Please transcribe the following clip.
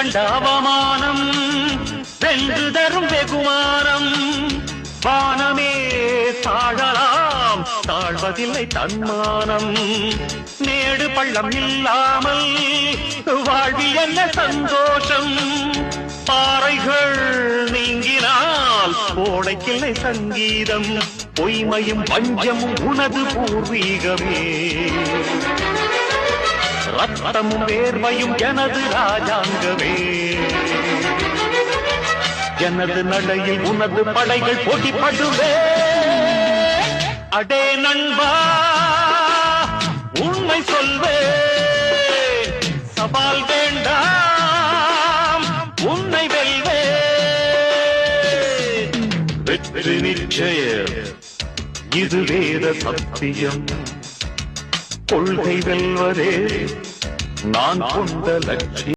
கண்ட அவமானம் வென்று தரும் வெகுமானம் வானமே தாழலாம் தாழ்வதில்லை தன்மானம் மேடு பள்ளம் இல்லாமல் வாழ்வில் என்ன சந்தோஷம் பாறைகள் நீங்கினால் கோடைக்கில்லை சங்கீதம் பொய்மையும் பஞ்சமும் உனது பூர்வீகமே ரத்தமும் வேர்வையும் எனது ராஜாங்கமே எனது நடையில் உனது படைகள் போட்டிப்படுவே அடே நண்பா உண்மை சொல்வே சவால் வேண்டாம் உன்னை வெல்வே வெற்றி நிச்சயம் இது வேத சத்தியம் கொள்கை வெல்வதே நான் கொண்ட லட்சியம்